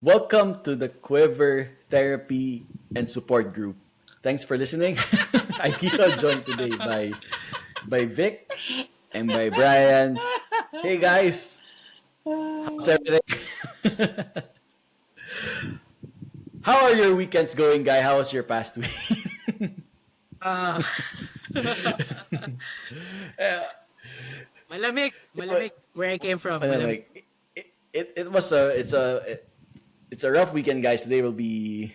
Welcome to the Quiver Therapy and Support Group. Thanks for listening. I'm Kiko, joined today by Vic and by Brian. Hey guys, how's everything? How are your weekends going, guy? How was your past week? Ah, Uh, malamig, it, wa- malamig. Where I came from, ano, malamig. like, it was it's a rough weekend, guys. Today we'll be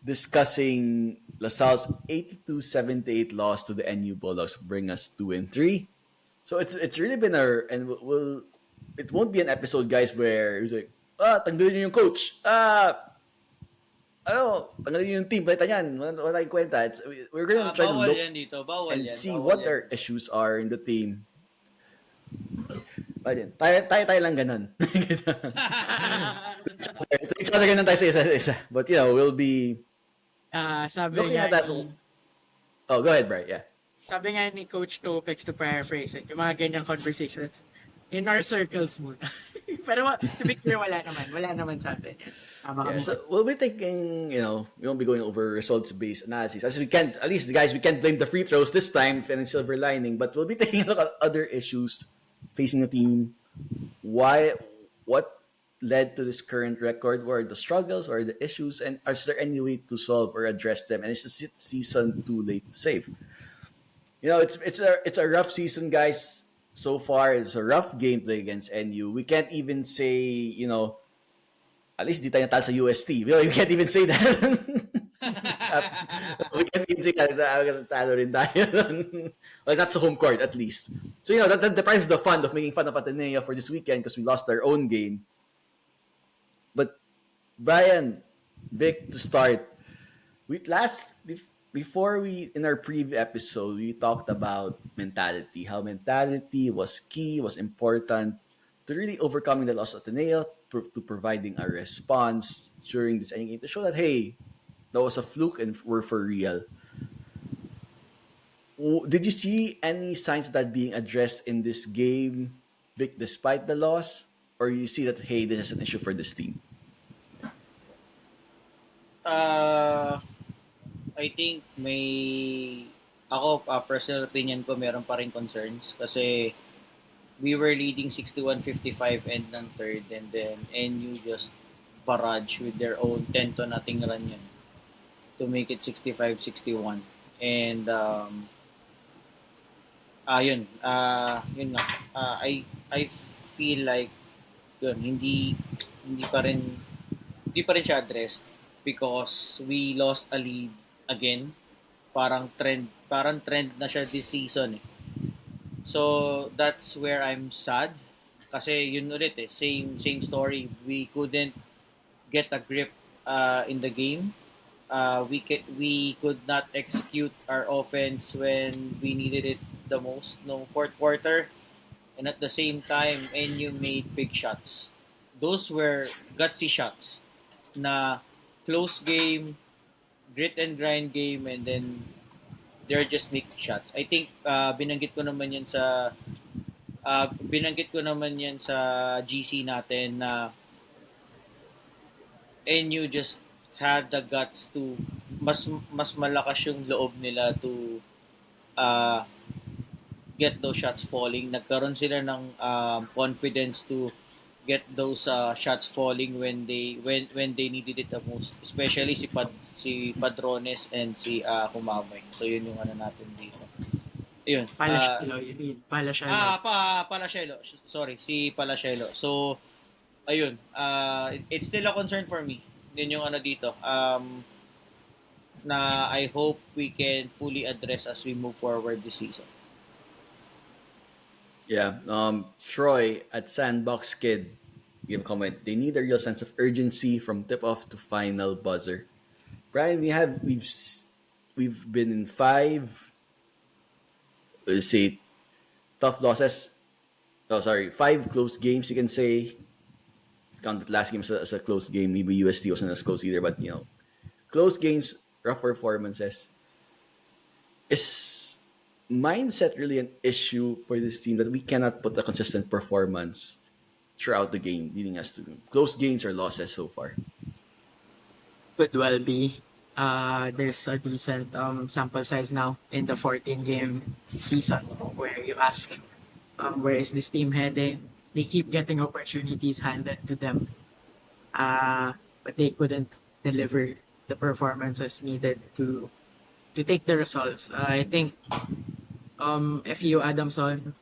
discussing LaSalle's 82-78 loss to the NU Bulldogs, bring us 2-3. So it's really been and we'll it won't be an episode, guys, where it's like tanggalin niyo yung coach. Tanggalin niyo yung team, palitan yan. Wala tayong kwenta. We're gonna try to Bawal look yan dito. Bawal and yan. see Bawal what yan. our issues are in the team. Ayun, tayo lang ganun. Each other ganun tayo sa isa. But we'll be Sabi looking nga at that. ni, Oh, go ahead, Brian. Yeah. sabi nga ni Coach Topex, to paraphrase it, yung mga ganyang conversations, in our circles muna. Pero to be clear, wala naman sa atin. Tama Yeah, kami. so we'll be taking, we won't be going over results-based analysis. As we can't, at least, guys, we can't blame the free throws this time and silver lining, but we'll be taking a look at other issues facing the team. What led to this current record? What are the struggles or the issues? And is there any way to solve or address them? And is the season too late to save? It's a rough season, guys. So far, it's a rough gameplay against NU. We can't even say, at least di tayo natalo sa UST. We can't even say that. We can't even say that. Kasi talo rin tayo. Well, that's the home court, at least. So, that deprives the fun of making fun of Ateneo for this weekend because we lost our own game. But, Brian, Vic, to start, before we, in our previous episode, we talked about mentality, how mentality was key, was important to really overcoming the loss of Ateneo, to providing a response during this game to show that, hey, that was a fluke and we're for real. Did you see any signs of that being addressed in this game, Vic, despite the loss? Or you see that, hey, this is an issue for this team? Uh, I think personal opinion ko, meron pa rin concerns. Kasi we were leading 61-55 end ng third, and then NU just barrage with their own 10-0 run yun to make it 65-61. And, yun nga. I feel like, yun, hindi pa rin siya addressed because we lost a lead again. Parang trend na siya this season eh. So that's where I'm sad kasi yun ulit eh, same story. We couldn't get a grip in the game. We could not execute our offense when we needed it the most no fourth quarter, and at the same time NU made big shots. Those were gutsy shots na close game, grit and grind game, and then they're just making shots. I think binanggit ko naman yan sa GC natin na NU just had the guts to mas malakas yung loob nila to uh, get those shots falling. Nagkaroon sila ng confidence to get those shots falling when they needed it the most, especially si Padrones and si Kumabay. So yun yung ano natin dito. Yun. Palashelo, you mean. Palashelo. Palashelo. Sorry, si Palashelo. So ayun, it's still a concern for me. Yun yung ano dito. Na I hope we can fully address as we move forward this season. Yeah. Troy at Sandbox Kid gave a comment. They need a real sense of urgency from tip off to final buzzer. Brian, we've been in five, let's say, tough losses. Oh, sorry, five close games. You can say, count the last game as a close game. Maybe UST wasn't as close either, but close games, rough performances. Is mindset really an issue for this team that we cannot put a consistent performance throughout the game, leading us to close games or losses so far. Could well be. There's a decent sample size now in the 14 game season where you ask, where is this team heading? They keep getting opportunities handed to them, but they couldn't deliver the performances needed to take the results. I think FU Adamson,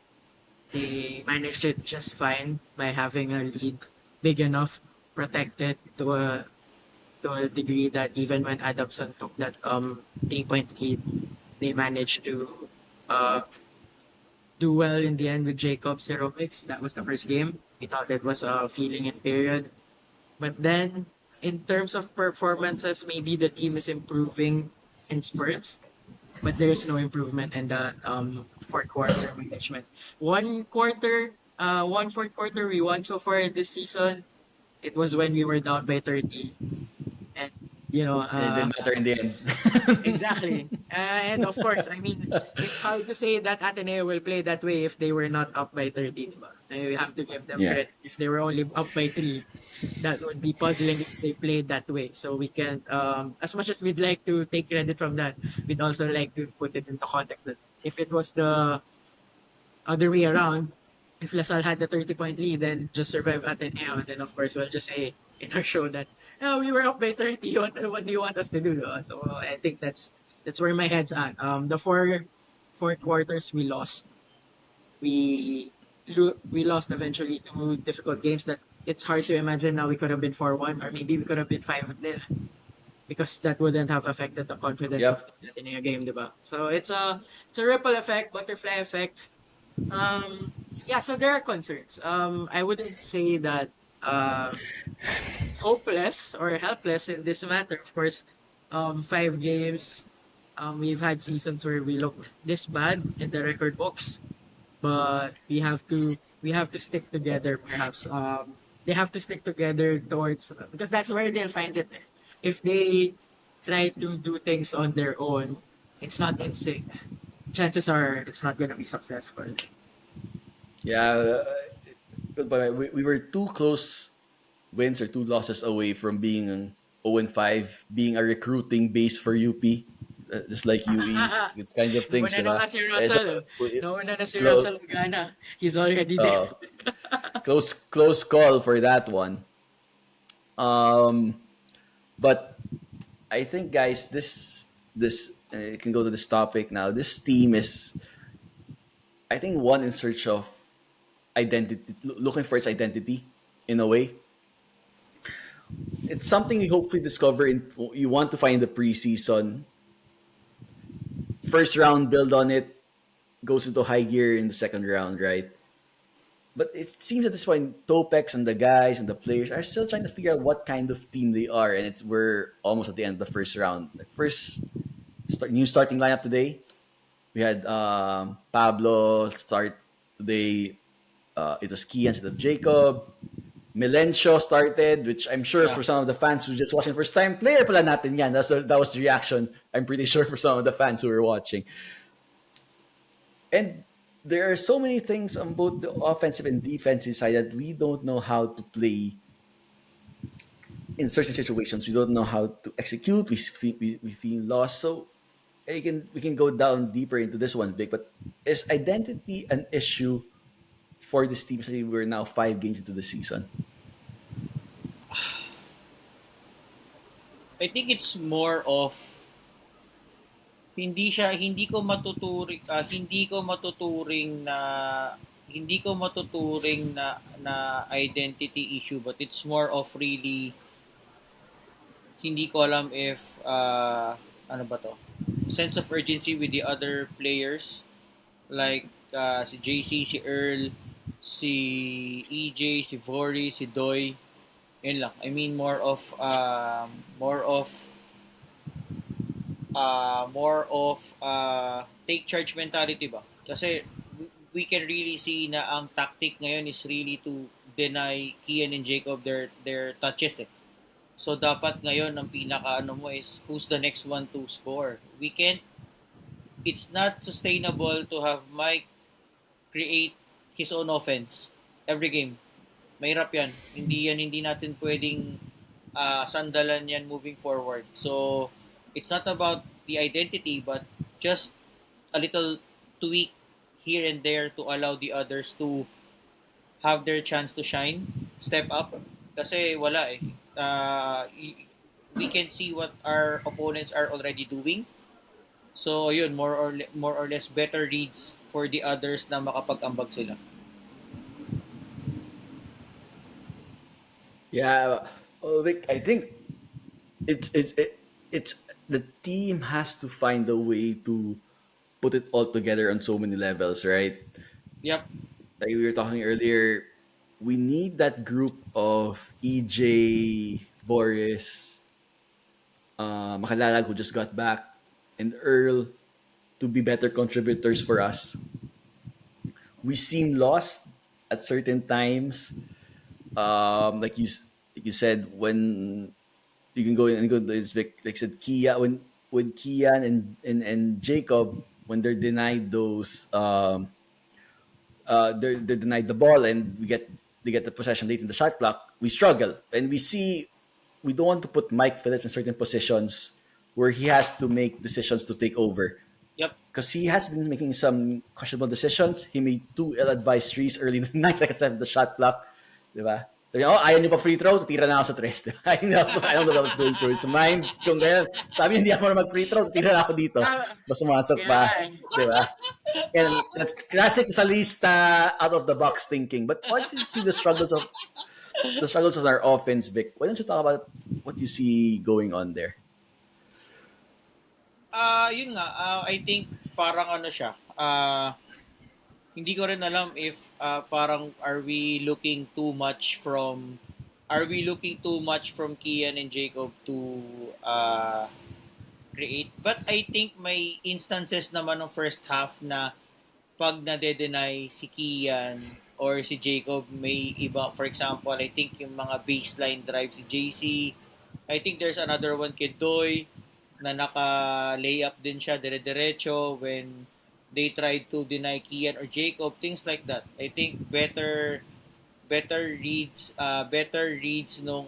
they managed it just fine by having a lead big enough, protected to a degree that even when Adamson took that 3-point lead, they managed to uh, do well in the end with Jacobs heroics. That was the first game. We thought it was a feeling in period. But then in terms of performances, maybe the team is improving in spurts, but there is no improvement in the fourth quarter management. One fourth quarter we won so far this season. It was when we were down by 30, and you know, And it didn't matter in the end. exactly. And of course, I mean, it's hard to say that Ateneo will play that way if they were not up by 30. Diba? We have to give them Yeah. credit. If they were only up by 3, that would be puzzling if they played that way. So we can't, as much as we'd like to take credit from that, we'd also like to put it into context that if it was the other way around, if Lasal had the 30-point lead, then just survive Ateneo, and then of course we'll just say in our show that, oh, we were up by 30. What do you want us to do? So I think that's where my head's at. The four quarters we lost. We lost eventually two difficult games that it's hard to imagine now we could have been 4-1 or maybe we could have been 5-0 because that wouldn't have affected the confidence of Yep. the Ateneo game, diba? So it's a ripple effect, butterfly effect. Yeah, so there are concerns. I wouldn't say that it's hopeless or helpless in this matter. Of course, 5 games. We've had seasons where we look this bad in the record books, but we have to stick together. Perhaps they have to stick together towards because that's where they'll find it. If they try to do things on their own, it's not in sync. Chances are it's not gonna be successful. Yeah. But we were two close wins or two losses away from being 0-5, being a recruiting base for UP, just like UE. It's kind of things, Nauna na diba? nga si So, Russell. Nauna na si close, Russell Gana. He's already there. close call for that one. Um, but I think, guys, this can go to this topic now. This team is, I think, one in search of identity, looking for its identity in a way. It's something you hopefully discover in you want to find the preseason. First round, build on it, goes into high gear in the second round, right? But it seems at this point, Topex and the guys and the players are still trying to figure out what kind of team they are, and we're almost at the end of the first round. Like new starting lineup today. We had Pablo start today. It was Kian instead of Jacob. Milencio started, which I'm sure Yeah. for some of the fans who just watching first time, player pala natin yan. That was the reaction. I'm pretty sure for some of the fans who were watching. And there are so many things on both the offensive and defensive side that we don't know how to play in certain situations. We don't know how to execute. We feel lost. So we can go down deeper into this one, Vic. But is identity an issue for this team? Especially we're now 5 games into the season. I think it's more of hindi ko matuturing hindi ko matuturing na identity issue, but it's more of really hindi ko alam if ano ba to, sense of urgency with the other players, like si JC, si Earl, si EJ, si Vori, si Doy. Yun lang. I mean more of take charge mentality ba? Kasi we can really see na ang tactic ngayon is really to deny Kian and Jacob their touches eh. So dapat ngayon ang pinaka ano mo is who's the next one to score. We can't It's not sustainable to have Mike create his own offense every game. Mahirap yan. Hindi natin pwedeng sandalan yan moving forward. So, it's not about the identity, but just a little tweak here and there to allow the others to have their chance to shine, step up. Kasi wala eh. We can see what our opponents are already doing. So, yun, more or less better reads for the others na makapag-ambag sila. Yeah, Vic, I think it's the team has to find a way to put it all together on so many levels, right? Yep. Like we were talking earlier, we need that group of EJ, Boris, Makalalag who just got back, and Earl to be better contributors for us. We seem lost at certain times. Like you said, when you can go in and go, it's like said Kia when Kian and Jacob when they're denied those they're denied the ball and they get the possession late in the shot clock, we struggle and we see we don't want to put Mike Phillips in certain positions where he has to make decisions to take over Yep. because he has been making some questionable decisions. He made two ill-advised threes early in the 9 seconds left of the shot clock. Diba? Sabi niya, ayaw niyo pa free throw, tira na ako sa tres. Diba? I don't know what was going through his mind. Kung ganyan, sabi niya, hindi ako mag-free throw, tira na ako dito. Basta sumasok pa. Diba? And that's classic Salista out of the box thinking. But once you see the struggles of our offense, Vic, why don't you talk about what you see going on there? Yun nga, I think parang ano siya, hindi ko rin alam if parang are we looking too much from Kian and Jacob to create, but I think may instances naman ng first half na pag nade-deny si Kian or si Jacob, may iba, for example, I think yung mga baseline drive si JC, I think there's another one kay Doy na naka-layup din siya dire-diretso when they tried to deny Kian or Jacob, things like that. I think better reads nung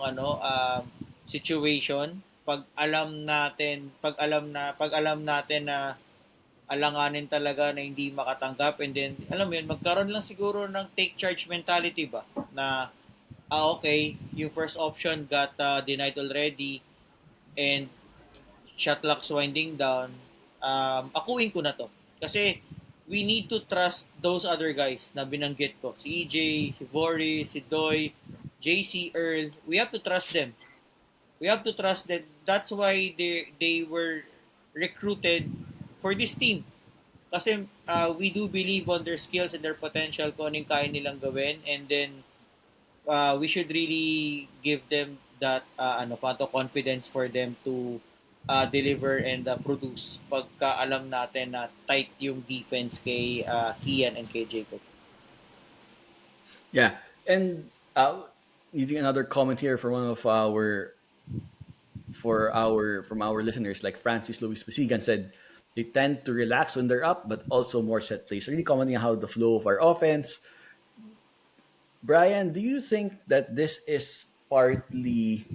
situation pag alam natin na alanganin talaga na hindi makatanggap, and then alam mo yun, magkaroon lang siguro ng take charge mentality ba na okay, yung first option got denied already and shot clock's winding down, akuin ko na to. Kasi we need to trust those other guys na binanggit ko. Si EJ, si Boris, si Doy, JC, Earl. We have to trust them. We have to trust them. That's why they were recruited for this team. Kasi we do believe on their skills and their potential kung anong kaya nilang gawin, and then we should really give them that confidence for them to deliver and produce pagka alam natin na tight yung defense kay Kian and kay Jacob. Yeah, and needing another comment here from one of from our listeners, like Francis Louis Basigan said, they tend to relax when they're up, but also more set plays. Really commenting on how the flow of our offense. Brian, do you think that this is partly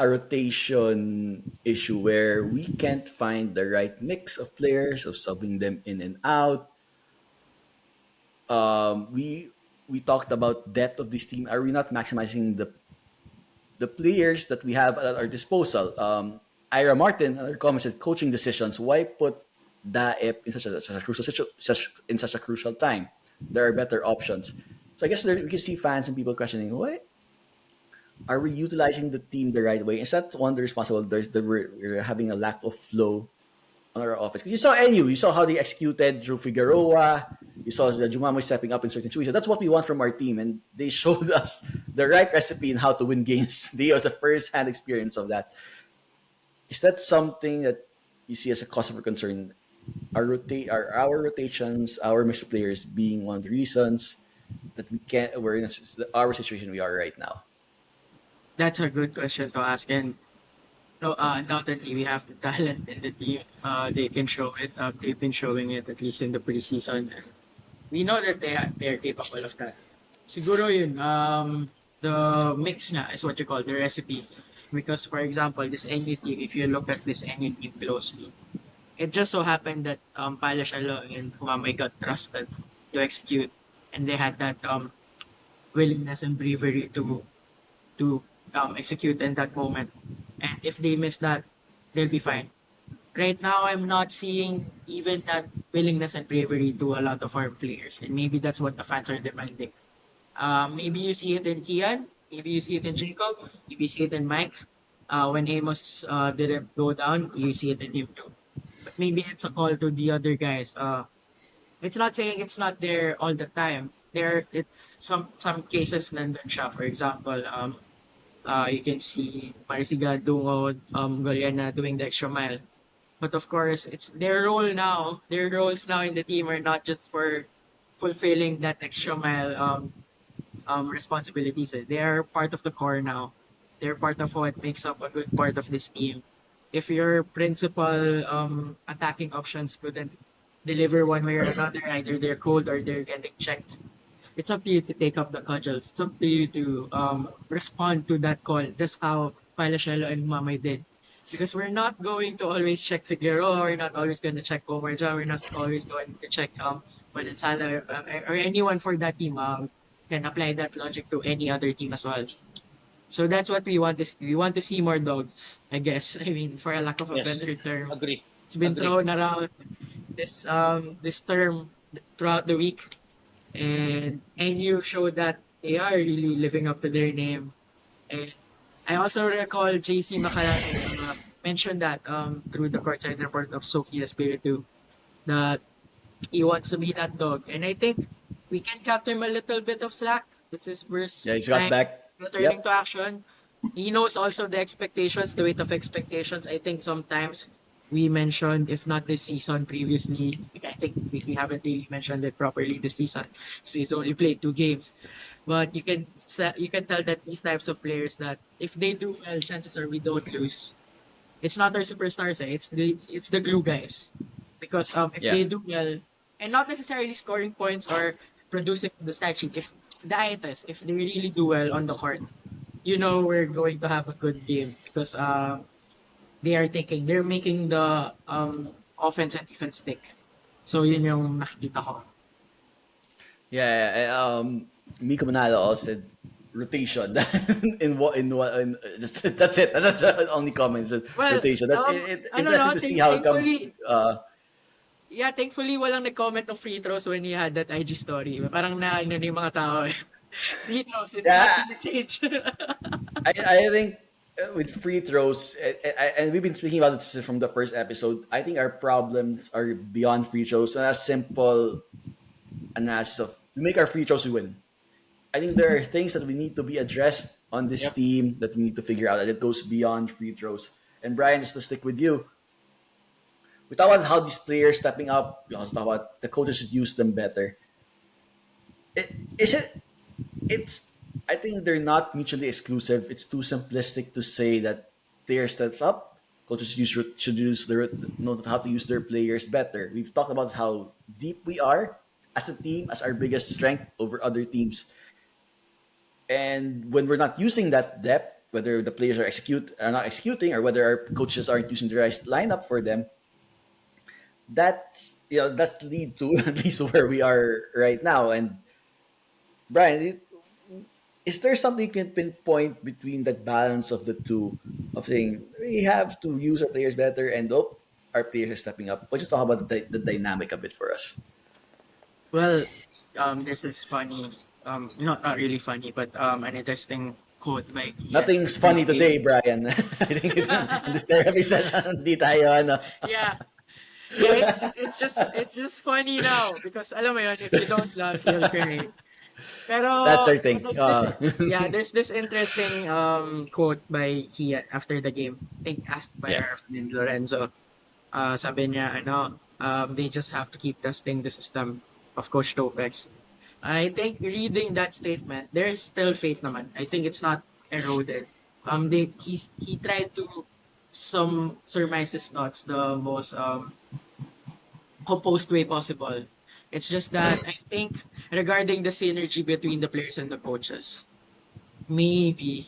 a rotation issue where we can't find the right mix of players, of subbing them in and out? We talked about depth of this team. Are we not maximizing the players that we have at our disposal? Ira Martin, another comment said, coaching decisions. Why put Daep in such a crucial time? There are better options. So I guess we can see fans and people questioning, what are we utilizing the team the right way? Is that one of the responsible? We're having a lack of flow on our offense. Because you saw NU, you saw how they executed Drew Figueroa, you saw the Jumamo stepping up in certain situations. That's what we want from our team, and they showed us the right recipe in how to win games. They was the first-hand experience of that. Is that something that you see as a cause for concern? Our rotations, our mixed players being one of the reasons that we're in our situation we are right now. That's a good question to ask, and no, undoubtedly we have the talent in the team. They can show it. They've been showing it at least in the preseason. We know that they are capable of that. Siguro yun, the mix nga is what you call the recipe. Because for example, this NU team, if you look at this NU team closely, it just so happened that Palashalo and Humamay got trusted to execute, and they had that willingness and bravery to execute in that moment. And if they miss that, they'll be fine. Right now, I'm not seeing even that willingness and bravery to a lot of our players, and maybe that's what the fans are demanding. Maybe you see it in Kian, maybe you see it in Jacob, maybe you see it in Mike. When Amos didn't go down, you see it in him too. But maybe it's a call to the other guys. It's not saying it's not there all the time. There, it's some cases nandun siya. For example, you can see Marisiga, Dungo, Goliana doing the extra mile. But of course, it's their role now. Their roles now in the team are not just for fulfilling that extra mile responsibilities. They are part of the core now. They're part of what makes up a good part of this team. If your principal attacking options couldn't deliver one way or another, either they're cold or they're getting checked, it's up to you to take up the cudgels. It's up to you to respond to that call, just how Palashelo and Mamay did. Because we're not going to always check Figueroa, we're not always going to check Omarja, we're not always going to check Valenzuela or anyone for that team. Can apply that logic to any other team as well. So that's what we want to see. We want to see more dogs, I guess. I mean, for a lack of a Yes, better term, agree, it's been agree. thrown around this term throughout the week, and you showed that they are really living up to their name. And I also recall JC Makalate mentioned that through the courtside report of Sofia Spiritu that he wants to be that dog. And I think we can cut him a little bit of slack. It's his Yeah, first he's got time back. returning Yep. to action. He knows also the expectations, the weight of expectations. I think sometimes we mentioned, if not this season, previously, I think we haven't really mentioned it properly this season. So he's only played 2 games. But you can tell that these types of players that if they do well, chances are we don't lose. It's not our superstars, eh? It's the glue guys. Because if Yeah. they do well, and not necessarily scoring points or producing the stat sheet, if the ITS, if they really do well on the court, we're going to have a good game because they're making the offense and defense stick. So yun yung nakikita ko. Yeah. Miko Manalo also said rotation that's it. That's the only comment. So Well, rotation. That's I don't interesting know. to see how it comes. Thankfully, yeah, thankfully walang nag-comment ng free throws when he had that IG story. Parang na yung mga tao. Free throws, it's not Yeah, gonna change. I think with free throws, and we've been speaking about this from the first episode. I think our problems are beyond free throws. And a simple analysis of we make our free throws, we win. I think there are things that we need to be addressed on this Yep. team that we need to figure out that it goes beyond free throws. And Brian, just to stick with you, we talk about how these players stepping up. We also talk about the coaches should use them better. Is it? It's. I think they're not mutually exclusive. It's too simplistic to say that players steps up, coaches should use their know how to use their players better. We've talked about how deep we are as a team, as our biggest strength over other teams. And when we're not using that depth, whether the players are not executing, or whether our coaches aren't using the right lineup for them, that's lead to at least where we are right now. And Brian, is there something you can pinpoint between that balance of the two, of saying we have to use our players better and our players are stepping up? Why don't you talk about the dynamic a bit for us? Well, this is funny. Not really funny, but an interesting quote by Kian. Nothing's funny today, Brian. I think in this therapy session, di tayo, ano. Yeah, yeah. It's just funny now because alam mo yun, if you don't laugh, you'll cry. That's Pero our thing. there's this interesting quote by Kian after the game. I think asked by Yeah. our friend Lorenzo. Sabi niya, they just have to keep testing the system of Coach Topex. I think reading that statement, there is still faith naman. I think it's not eroded. He tried to surmise his thoughts the most composed way possible. It's just that I think regarding the synergy between the players and the coaches, maybe,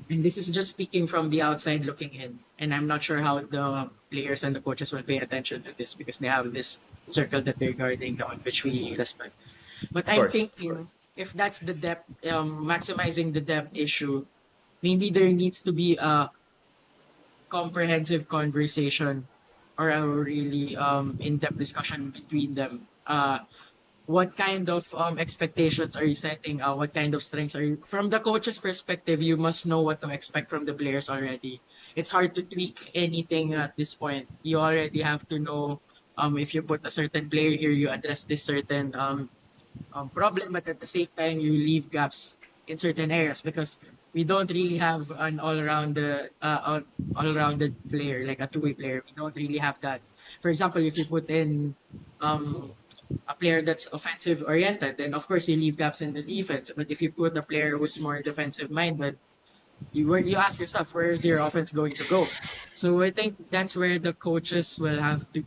and this is just speaking from the outside looking in, and I'm not sure how the players and the coaches will pay attention to this because they have this circle that they're guarding on, which we respect. But Of I'm course, of course. thinking if that's the depth, maximizing the depth issue, maybe there needs to be a comprehensive conversation or a really in-depth discussion between them. What kind of expectations are you setting? What kind of strengths are you? From the coach's perspective, you must know what to expect from the players already. It's hard to tweak anything at this point. You already have to know if you put a certain player here, you address this certain problem, but at the same time, you leave gaps in certain areas because we don't really have an all-rounded player, like a two-way player. We don't really have that. For example, if you put in um, a player that's offensive oriented, then of course you leave gaps in the defense. But if you put a player who's more defensive minded, you ask yourself, where is your offense going to go? So I think that's where the coaches will have to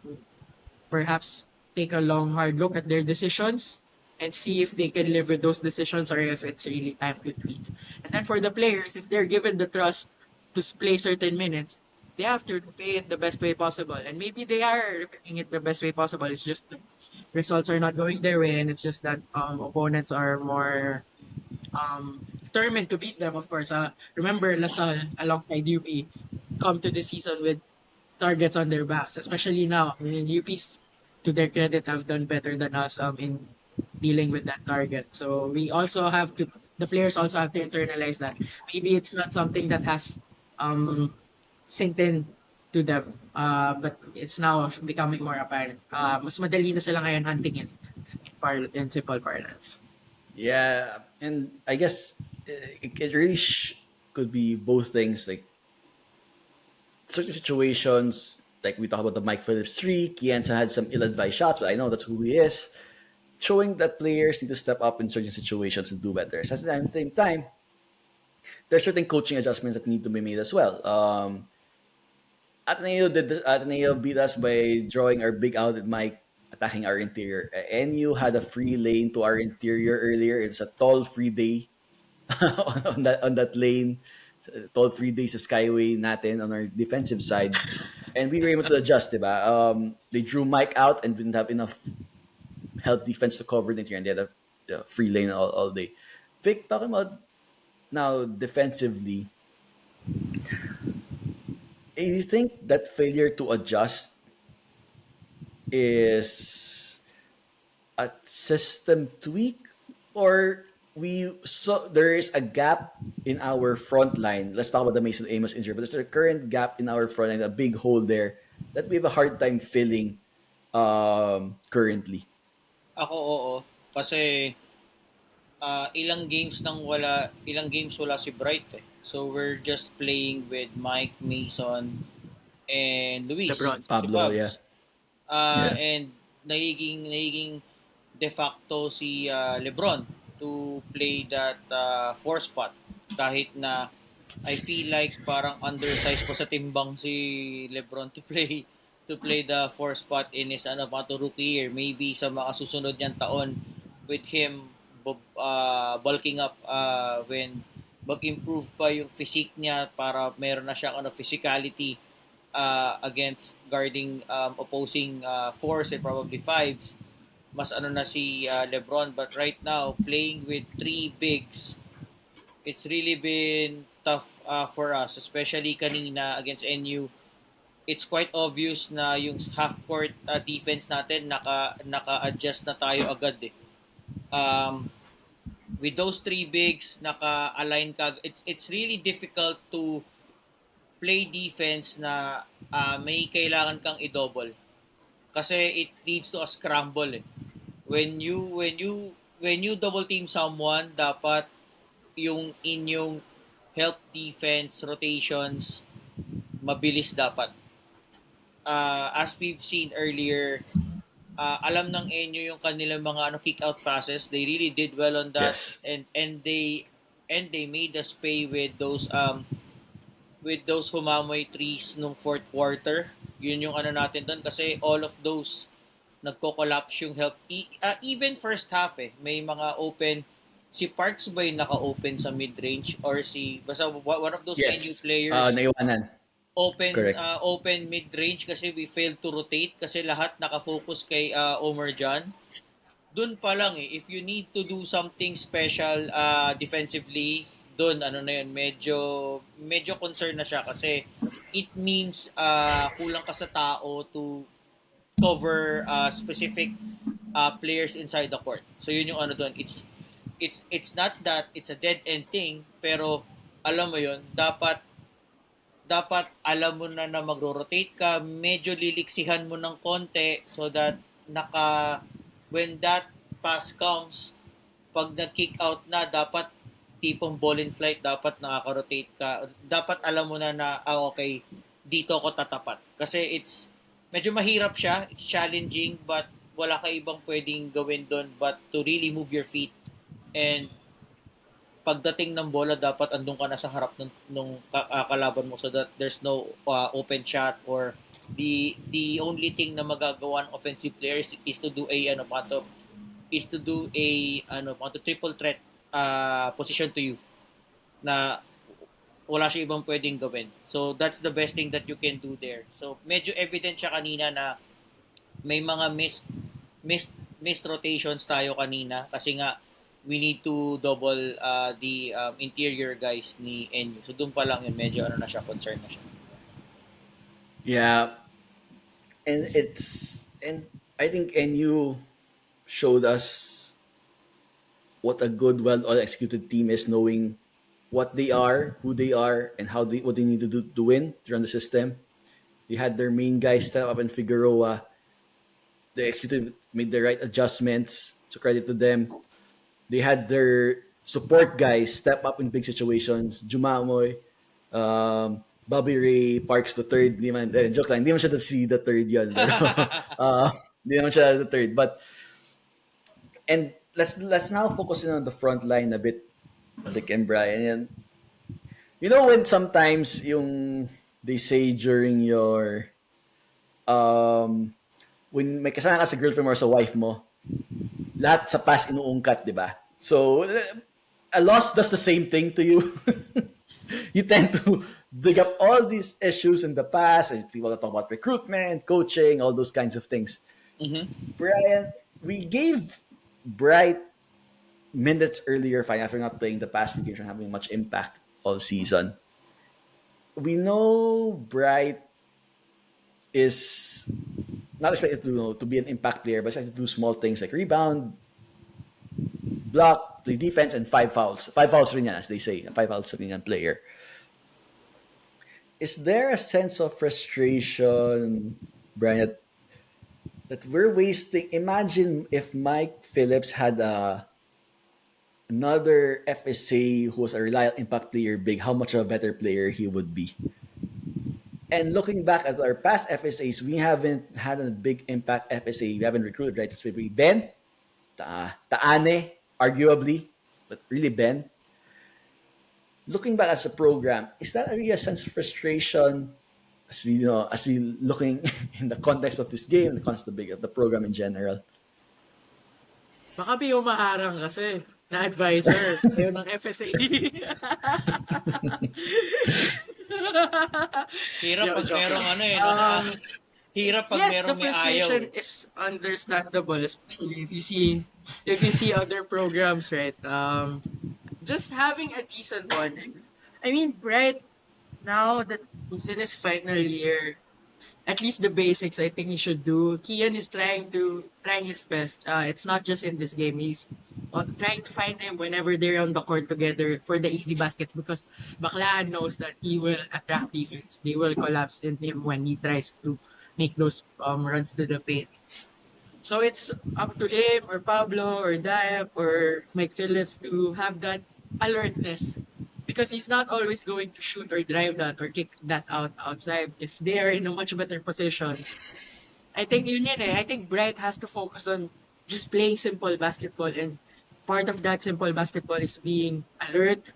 perhaps take a long, hard look at their decisions and see if they can live with those decisions or if it's really time to tweak. And then for the players, if they're given the trust to play certain minutes, they have to play it the best way possible. And maybe they are playing it the best way possible. It's just the results are not going their way, and it's just that opponents are more determined to beat them. Of course, remember Lasal alongside UP come to the season with targets on their backs, especially now. I mean, UP's, to their credit, have done better than us in dealing with that target. So we also have to, the players also have to internalize that. Maybe it's not something that has um, sink in to them, but it's now becoming more apparent. Mas madali na sila ngayon hunting it in simple parlance. Yeah, and I guess it really could be both things. Like certain situations, like we talk about the Mike Phillips three, Kienza had some ill-advised shots, but I know that's who he is. Showing that players need to step up in certain situations and do better. So at the same time, there's certain coaching adjustments that need to be made as well. Ateneo beat us by drawing our big out at Mike attacking our interior. NU had a free lane to our interior earlier. It's a tall free day on that lane. Tall free day sa skyway natin on our defensive side. And we were able to adjust, diba? They drew Mike out and didn't have enough help defense to cover the interior, and they had a free lane all day. Vic, talking about now defensively, you think that failure to adjust is a system tweak, or we so there is a gap in our front line? Let's talk about the Mason Amos injury, but there's a current gap in our front line, a big hole there that we have a hard time filling currently. Ako, oo. Kasi ilang games wala si Bright eh. So we're just playing with Mike, Mason, and Luis, LeBron. si Pablo, yeah. Pabs. Yeah. And nagiging de facto si LeBron to play that four spot kahit na I feel like parang undersized pa sa timbang si LeBron to play the four spot in his rookie year. Maybe sa mga susunod niyang taon with him bulking up when mag-improve pa yung physique niya para meron na siyang physicality against guarding opposing fours and probably fives. Mas na si LeBron, but right now playing with three bigs, it's really been tough for us, especially kanina against NU. It's quite obvious na yung half court defense natin naka-adjust na tayo agad eh. Um, with those three bigs naka-align ka, it's really difficult to play defense na may kailangan kang i-double kasi it leads to a scramble eh. When you double team someone, dapat yung inyong help defense rotations mabilis dapat. As we've seen earlier, alam ng Enyo yung kanilang mga kick out passes. They really did well on that, Yes. and they made us pay with those humamoy trees nung fourth quarter. Yun yung natin doon kasi all of those nagko-collapse yung help. Even first half may mga open, si Parks ba yung naka-open sa mid-range or basta one of those NU Yes. players Naiwanan. Correct. open mid-range kasi we failed to rotate kasi lahat nakafocus kay Omar John. Doon pa lang if you need to do something special defensively, doon ano na yun, medyo concern na siya kasi it means kulang ka sa tao to cover specific players inside the court. So yun yung ano doon. It's not that it's a dead end thing, pero alam mo yun, dapat alam mo na magro-rotate ka, medyo liliksihan mo ng konti so that when that pass comes, pag nag-kick out na, dapat tipong ball in flight, dapat nakaka-rotate ka. Dapat alam mo na okay, dito ako tatapat. Kasi medyo mahirap siya, it's challenging, but wala ka ibang pwedeng gawin doon but to really move your feet and pagdating ng bola dapat andun ka na sa harap nung kalaban mo so that there's no open shot or the only thing na magagawa ng offensive players is to do a triple threat position to you na wala siya ibang pwedeng gawin. So that's the best thing that you can do there. So medyo evident siya kanina na may mga missed rotations tayo kanina kasi nga we need to double the interior guys ni NU. So doon pa lang yun, medyo ano na siya, concern na siya. Yeah. And I think NU showed us what a good, well executed team is, knowing what they are, who they are, and what they need to do to win to run the system. They had their main guys step up in Figueroa. They made the right adjustments. So credit to them. They had their support guys step up in big situations. Jumamoy, Bobby Ray, Parks the third. Joke lang, hindi man siya the third yun. Hindi naman siya the third. And let's now focus in on the front line a bit, Dick and Brian. And you know when sometimes they say during your when may kasama ka sa girlfriend or sa wife mo, lahat sa past inuungkat, di ba? So, a loss does the same thing to you. You tend to dig up all these issues in the past, and people talk about recruitment, coaching, all those kinds of things. Mm-hmm. Brian, we gave Bright minutes earlier, fine, after not playing the past few games and having much impact all season. We know Bright is not expected to be an impact player, but expected to do small things like rebound, block, play defense, and 5 fouls. 5 fouls rin yan, as they say. 5 fouls rin yan player. Is there a sense of frustration, Brian, that we're wasting? Imagine if Mike Phillips had another FSA who was a reliable impact player big, how much of a better player he would be. And looking back at our past FSAs, we haven't had a big impact FSA. We haven't recruited, right? It's maybe Ben, Taane, arguably, but really Ben. Looking back as a program, is that really a sense of frustration as we looking in the context of this game, in the context of the program in general? Baka may umaharang kasi na advisor. Ayaw ng FSA. Hirap pag Joke merong lang. ano hirap pag Yes, the merong may ayaw. frustration is understandable, especially if you see other programs, right? Just having a decent one. I mean, right now that he's in his final year, at least the basics I think he should do. Kian is trying his best. It's not just in this game. He's trying to find him whenever they're on the court together for the easy baskets because Baklaan knows that he will attract defense. They will collapse in him when he tries to make those runs to the paint. So it's up to him or Pablo or Diab or Mike Phillips to have that alertness because he's not always going to shoot or drive that or kick that outside if they are in a much better position. I think I think Bright has to focus on just playing simple basketball, and part of that simple basketball is being alert,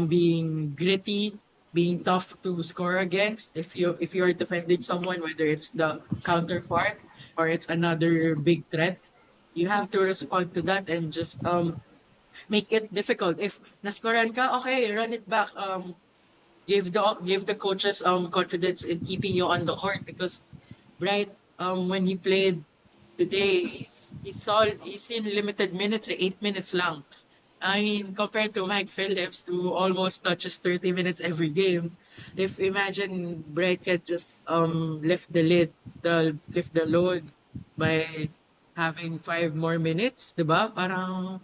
being gritty, being tough to score against if you're defending someone, whether it's the counterpart or it's another big threat, you have to respond to that and just make it difficult. If naskoran ka, okay, run it back. Give the coaches confidence in keeping you on the court because Bright when he played today he's seen limited minutes, 8 minutes lang. I mean, compared to Mike Phillips, who almost touches 30 minutes every game, if imagine Bright can just lift the load by having 5 more minutes, 'di ba? Parang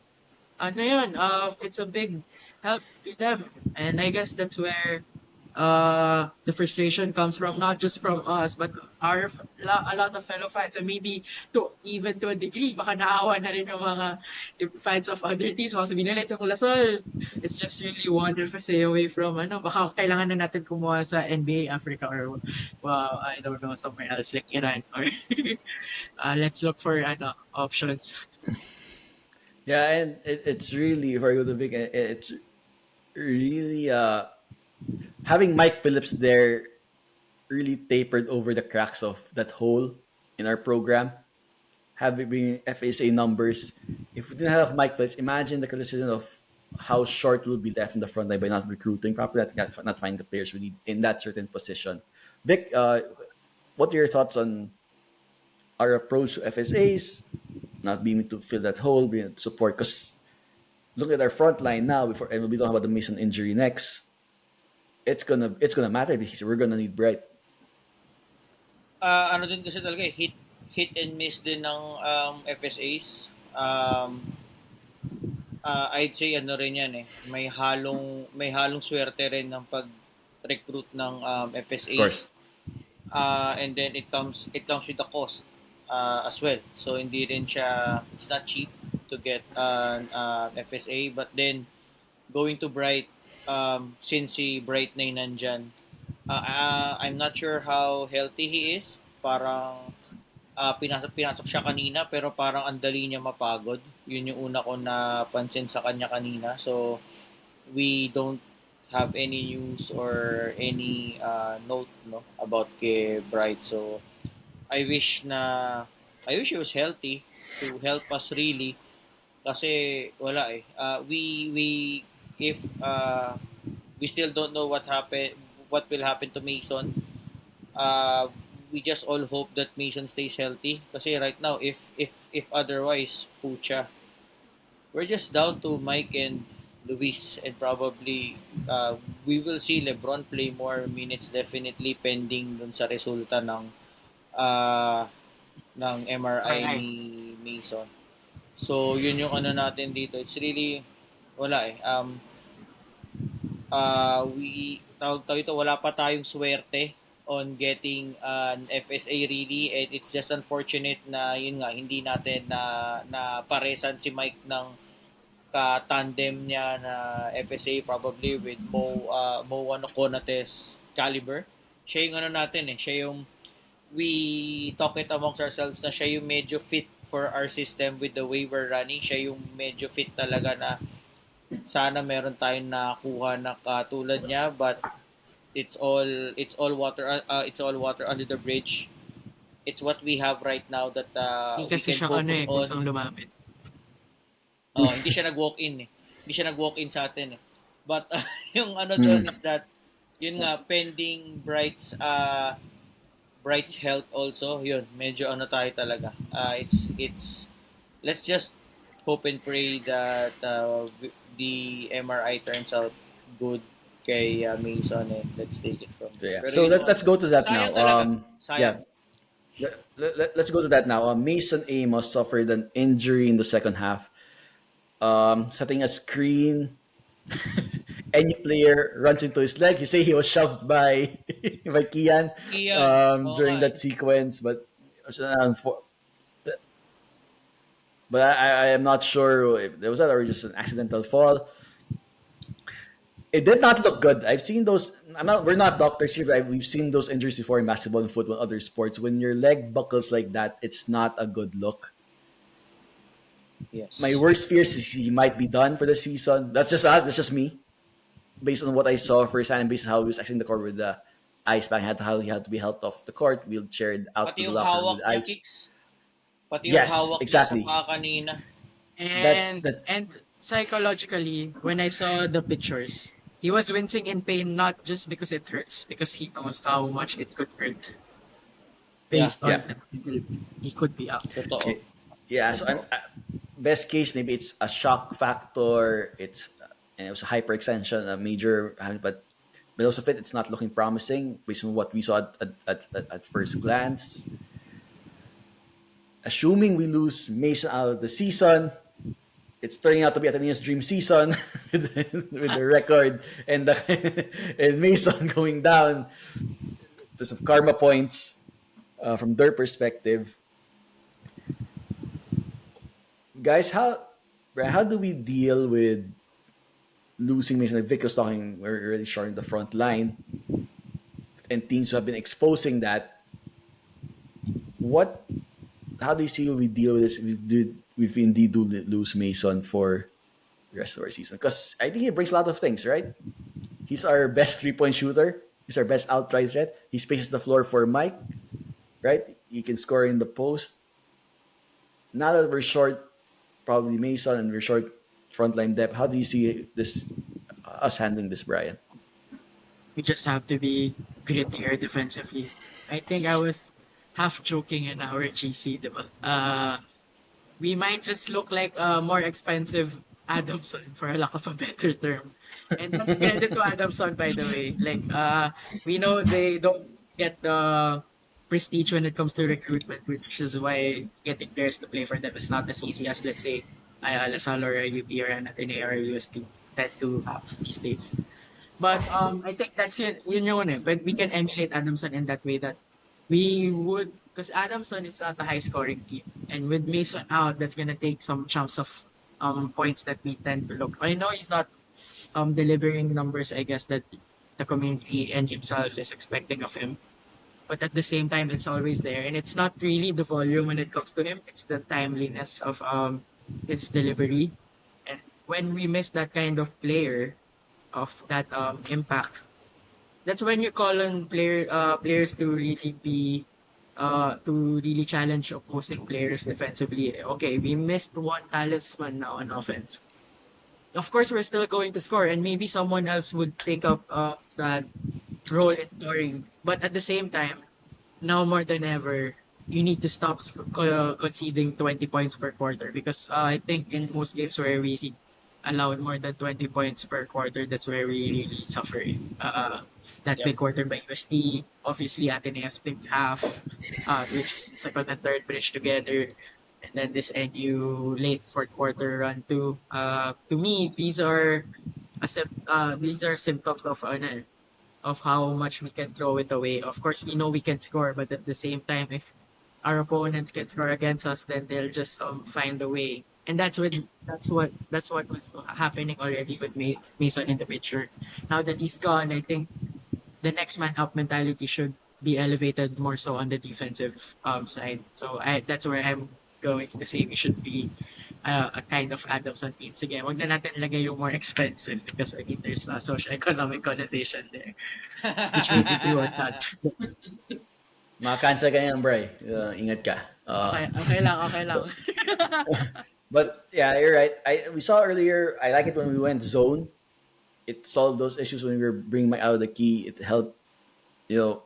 ano yun, it's a big help to them. And I guess that's where the frustration comes from, not just from us, but a lot of fellow fans, and maybe to a degree, baka naawa na rin yung mga fans of other teams. Baka sabihin nila, itong Lasol, it's just really one FSA away from, baka kailangan na natin kumuha sa NBA Africa or, well, I don't know, somewhere else like Iran or let's look for options. Yeah, and it's really for you to big. It's really having Mike Phillips there really tapered over the cracks of that hole in our program. Having FSA numbers, if we didn't have Mike Phillips, imagine the criticism of how short we'll be left in the front line by not recruiting properly, not finding the players we need in that certain position. Vic, what are your thoughts on our approach to FSAs, not being able to fill that hole, being able to support? Because look at our front line now. Before and we'll be talking about the Mason injury next. It's gonna matter this year. We're gonna need Bright. Ano din kasi talaga hit and miss din ng FSAs. I'd say ano rin yan eh. May halong swerte rin ng pag-recruit ng Of course. FSAs. And then it comes with the cost as well. So hindi rin siya, it's not cheap to get an FSA, but then going to Bright, since si Bright na yung nandyan, I'm not sure how healthy he is. Parang pinasok siya kanina pero parang ang dali niya mapagod. Yun yung una ko napansin sa kanya kanina. So we don't have any news or any note no about kay Bright. So I wish na I wish he was healthy to help us really kasi wala eh. We if we still don't know what will happen to Mason. Uh, we just all hope that Mason stays healthy kasi right now if otherwise pucha, we're just down to Mike and Luis, and probably we will see LeBron play more minutes definitely pending dun sa resulta uh, ng MRI Alright. ni Mason. So yun yung ano natin dito. It's really wala eh. Tawag ito, wala pa tayong swerte on getting an FSA really, and it's just unfortunate na yun nga hindi natin na paresan si Mike ng ka-tandem niya na FSA probably with Mo Konates caliber. Siya yung ano natin eh, siya yung we talk it amongst ourselves na siya yung medyo fit for our system with the way we're running. Siya yung medyo fit talaga na sana meron tayong nakuha na katulad niya, but it's all water under the bridge. It's what we have right now that Hindi we kasi can siya focus kusang on. lumapit. Hindi siya nag-walk-in eh. Hindi siya nag-walk-in sa atin eh. But yung ano doon is that yun nga pending Bright's health also. Yun, medyo ano tayo talaga. It's let's just hope and pray that the MRI turns out good kay Mason, and let's take it from So there. yeah. Pero So yun let's yung ano. let's go to that now. Sayang talaga. Yeah. Sayang. Let's go to that now. Mason Amos suffered an injury in the second half. Setting a screen, any player runs into his leg. He say he was shoved by by Kian Iyan. Oo nga during eh. that sequence, but I am not sure if there was that or just an accidental fall. It did not look good. I've seen those. We're not doctors here, but we've seen those injuries before in basketball and football, and other sports. When your leg buckles like that, it's not a good look. My Yes. worst fears is he might be done for the season. That's just us. That's just me, based on what I saw firsthand, and based on how he was actually in the court with the ice pack, how he had to be helped off the court, wheelchaired out Pati to the yung locker room hawak with niya, ice. kicks. Pati yung Yes, hawak niya sa exactly. paa kanina. That And that and psychologically, when I saw the pictures, he was wincing in pain not just because it hurts, because he knows how much it could hurt Yeah, based yeah. on that he could be out. totoo. Yeah, so best case maybe it's a shock factor. And it was a hyperextension, a major, but most of it, it's not looking promising based on what we saw at first glance. Assuming we lose Mason out of the season, it's turning out to be Ateneo's dream season with the record and and Mason going down to some karma points from their perspective. Guys, how do we deal with losing Mason? Like Vic was talking, we're already short in the front line, and teams who have been exposing that. What? How do you see we deal with this? We've indeed do lose Mason for the rest of our season because I think he brings a lot of things, right? He's our best 3 point shooter. He's our best outright threat. He spaces the floor for Mike, right? He can score in the post. Now that we're short, probably Mason, and we're short frontline depth, how do you see this us handling this, Brian? We just have to be grittier defensively. I think I was half joking in our GC, diba? We might just look like a more expensive Adamson, for a lack of a better term. And that's credit to Adamson, by the way. Like, we know they don't get the prestige when it comes to recruitment, which is why getting players to play for them is not as easy as, let's say, Lasal or a UP or an Ateneo or UST tend to have these days. But I think that's yun yun eh. But we can emulate Adamson in that way that we would, because Adamson is not a high scoring team, and with Mason out, that's gonna take some chunks of points that we tend to look. I know he's not delivering numbers, I guess, that the community and himself is expecting of him. But at the same time, it's always there, and it's not really the volume when it comes to him; it's the timeliness of his delivery. And when we miss that kind of player of that impact, that's when you call on players to really be to really challenge opposing players defensively. Okay, we missed one talisman now on offense. Of course, we're still going to score, and maybe someone else would take up that role in scoring. But at the same time, now more than ever, you need to stop conceding 20 points per quarter because I think in most games where we allowed more than 20 points per quarter, that's where we really suffer. That Yep. big quarter by UST, obviously Ateneo's big half, which is the second and third bridge together. And then this NU late fourth quarter run too. To me, these are symptoms of how much we can throw it away. Of course, we know we can score, but at the same time, if our opponents can score against us, then they'll just find a way. And that's what was happening already with Mason in the picture. Now that he's gone, I think the next man up mentality should be elevated more so on the defensive side. So that's where I'm going to say we should be a kind of Adams on teams. Sige, wag na natin lagay yung more expensive because I mean there's a socio-economic connotation there, which may be true or not. Maka-cancel ka yan, Bray. Ingat ka. Okay lang, okay lang. But yeah, you're right. We saw earlier. I like it when we went zone. It solved those issues when we were bringing Mike out of the key. It helped, you know,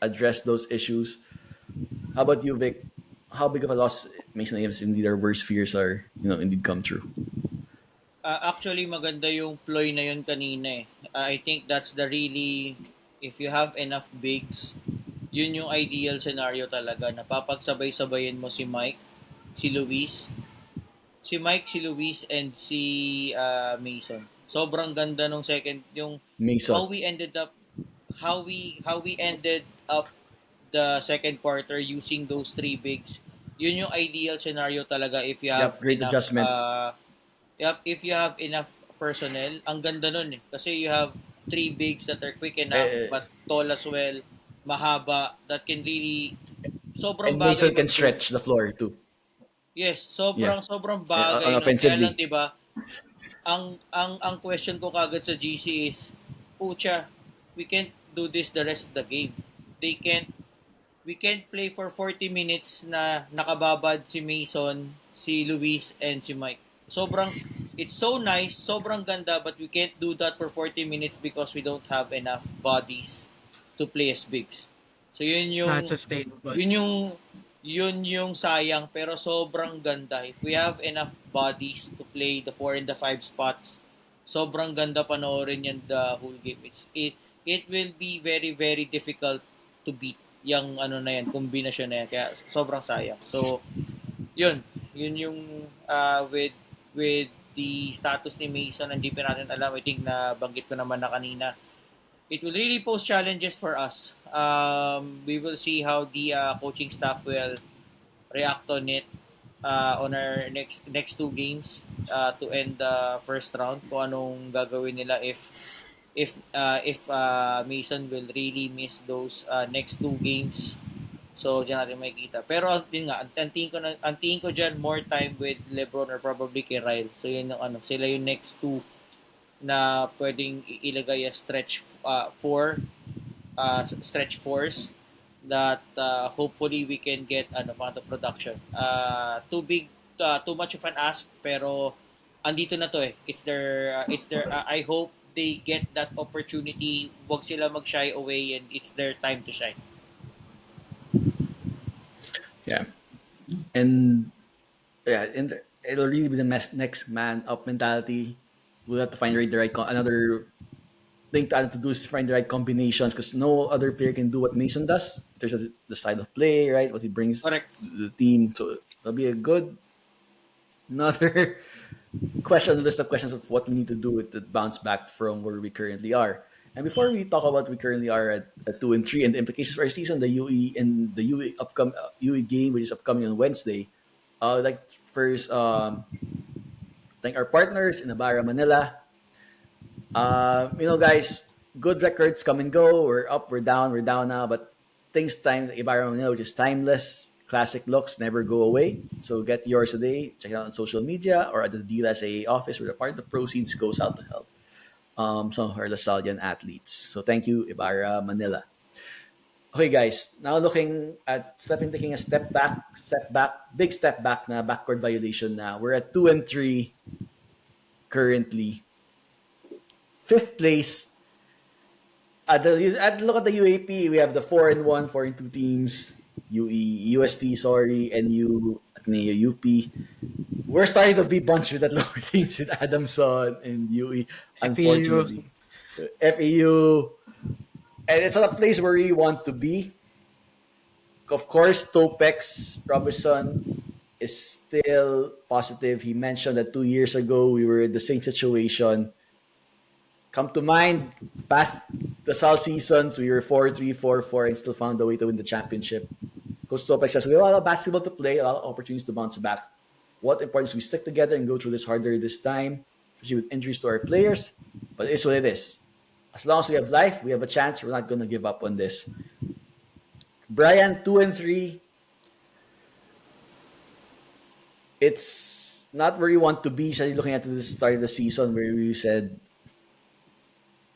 address those issues. How about you, Vic? How big of a loss Mason Williams indeed our worst fears are, indeed come true? Actually, maganda yung ploy na yun kanina eh. I think that's the really, if you have enough bigs, yun yung ideal scenario talaga. Napapagsabay-sabayin mo si Mike, si Luis, si Luis, and si Mason. Sobrang ganda nung second, yung Mason. how we ended up, how we ended up the second quarter using those three bigs. Yun yung ideal scenario talaga if you have Yep, great enough adjustment. Yep, if you have enough personnel, ang ganda nun eh. Kasi you have three bigs that are quick enough Eh, but tall as well, mahaba, that can really sobrang and Mason bagay can nun dun. stretch the floor too. Yes, Yeah, sobrang bagay nun. Kaya lang offensively. 'di ba, ang question ko kagad sa GC is, pucha, we can't do this the rest of the game. They can't we can't play for 40 minutes na nakababad si Mason, si Luis, and si Mike. Sobrang, it's so nice, sobrang ganda, but we can't do that for 40 minutes because we don't have enough bodies to play as bigs. So It's not sustainable. yun yung, yun yung sayang, pero sobrang ganda. If we have enough bodies to play the 4 and the 5 spots, sobrang ganda panoorin yan the whole game. It will be very, very difficult to beat yung ano na yan, kombinasyon na yan. Kaya sobrang sayang. So, yun yung with the status ni Mason, hindi pa natin alam. I think na banggit ko naman na kanina. It will really pose challenges for us. We will see how the coaching staff will react on it on our next two games to end the first round. Kung anong gagawin nila if Mason will really miss those next two games. So, diyan natin makikita. Pero, yun nga, ang tingin ko dyan, more time with LeBron or probably kay Ryle. So, yun yung sila yung next two na pwedeng ilagay as stretch fours that hopefully we can get mga production. Too much of an ask, pero andito na to eh. It's their I hope they get that opportunity. Huwag sila mag-shy away and it's their time to shine. Yeah. And yeah, it'll really be the next man up mentality. We'll have to find the right another thing to do is find the right combinations because no other player can do what Mason does. There's the style of play, right? What he brings Correct. to the team. So it'll be a good another list of questions of what we need to do to bounce back from where we currently are. And before we talk about we currently are at 2-3 and the implications for our season, the UE and the UE game which is upcoming on Wednesday, I'd like first thank our partners in Ibarra Manila. Guys, good records come and go. We're up, we're down now, but Ibarra Manila, which is timeless. Classic looks never go away. So get yours today. Check it out on social media or at the DLSA office where the part of the proceeds goes out to help some of our Lasallian athletes. So thank you, Ibarra Manila. Okay, guys. Now taking a step back, big step back na backward violation na. We're at 2-3 currently. Fifth place. Look at the UAP. We have the 4-1, 4-2 teams. UST, sorry, NU, Ateneo, UP. We're starting to be bunched with that lower teams with Adamson and UE, unfortunately. FEU. And it's not a place where we want to be. Of course, Topex Robertson is still positive. He mentioned that 2 years ago we were in the same situation. Come to mind, past the Sal seasons, we were 4-3, 4-4, and still found a way to win the championship. Coach Topex says we have a lot of basketball to play, a lot of opportunities to bounce back. What important is we stick together and go through this harder this time, especially with injuries to our players. But it's what it is. As long as we have life, we have a chance. We're not going to give up on this. Brian, 2-3. It's not where you want to be. Looking at the start of the season where you said,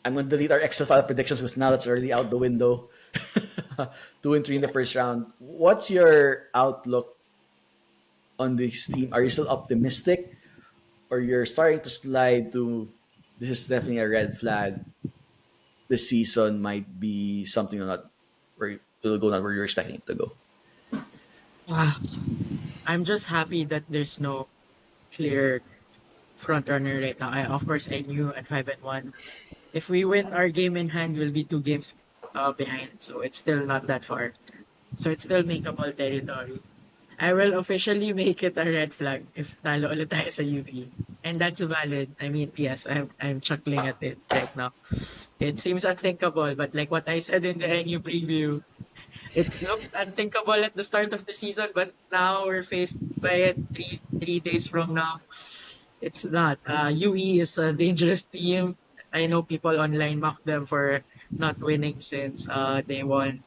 I'm going to delete our Excel file predictions because now that's already out the window. 2-3 in the first round. What's your outlook on this team? Are you still optimistic? Or you're starting to slide to, this is definitely a red flag. This season might be something not where it'll go not where you're expecting it to go. I'm just happy that there's no clear front runner right now. Of course, I knew at 5-1. If we win our game in hand, we'll be 2 games behind. So it's still not that far. So it's still makeable territory. I will officially make it a red flag if talo ulit tayo sa UP. And that's valid. I mean, yes, I'm chuckling at it right now. It seems unthinkable, but like what I said in the NU preview, it looked unthinkable at the start of the season, but now we're faced by it 3 days from now. It's not. UE is a dangerous team. I know people online mock them for not winning since they won.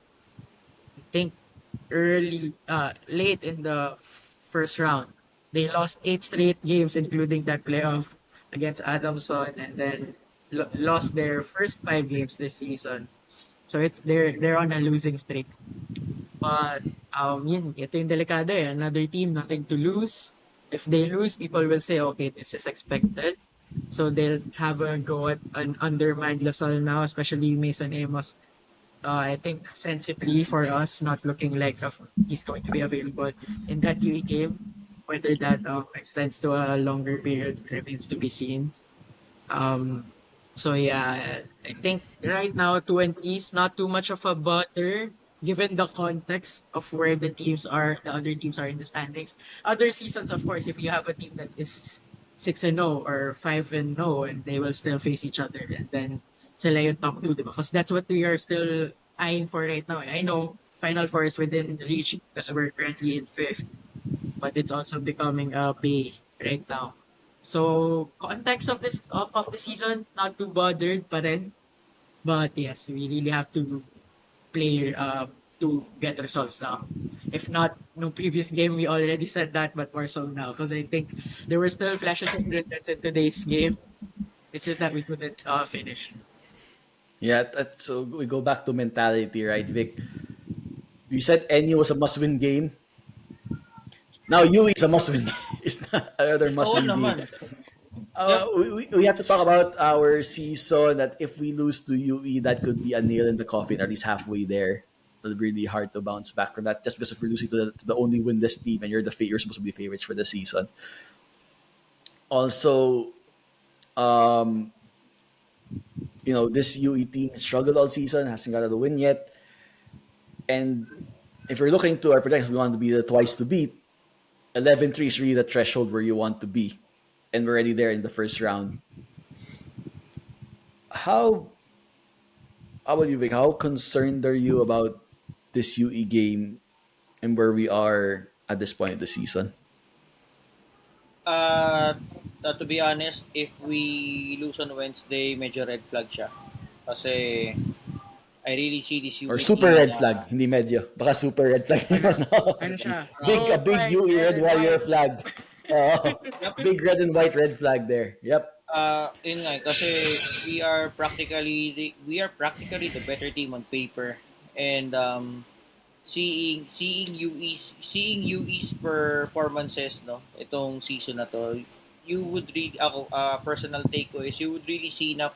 I think late in the first round. They lost 8 straight games, including that playoff against Adamson, and then lost their first 5 games this season. So they're on a losing streak. But ito yung delikado eh. Another team, nothing to lose. If they lose, people will say, okay, this is expected. So they'll have a go at an undermined Lasal now, especially Mason Amos. I think sensibly for us, not looking like he's going to be available in that UE game. Whether that extends to a longer period remains to be seen. Um, so yeah, I think right now 20 is not too much of a butter given the context of where the other teams are in the standings. Other seasons, of course, if you have a team that is 6-0 or 5-0, and they will still face each other, and then sila yung top two, diba? Because that's what we are still eyeing for right now. I know Final Four is within reach because we're currently in fifth, but it's also becoming a bay right now. So context of the season, not too bothered pa rin. But yes, we really have to play to get results now. If not, no previous game we already said that, but more so now because I think there were still flashes of brilliance in today's game. It's just that we couldn't finish. Yeah, so we go back to mentality, right, Vic? You said NU was a must-win game. Now UE is a must-win. It's not another Oo must-win game. naman. Yep. We have to talk about our season. That if we lose to UE, that could be a nail in the coffin, at least halfway there. It'll be really hard to bounce back from that. Just because if you're losing to the only winless team and you're supposed to be favorites for the season. Also, um, this UE team has struggled all season, hasn't got a win yet. And if you're looking to our projections, we want to be the twice to beat. 11-3 is really the threshold where you want to be. And we're already there in the first round. How about you, Vic? How concerned are you about this UE game and where we are at this point of the season? Uh, to be honest, if we lose on Wednesday, medyo red flag siya. Kasi I really see this Or UE super team red na flag, hindi medyo. Baka super red flag Ano, naman ako. ano siya? Big, Go a big fight UE red red and warrior white. flag. yep. Big red and white red flag there. Yep. Yun nga, kasi we are practically the better team on paper, and seeing UE's performances, no, itong season na to, you would really, ako, personal take ko is you would really see na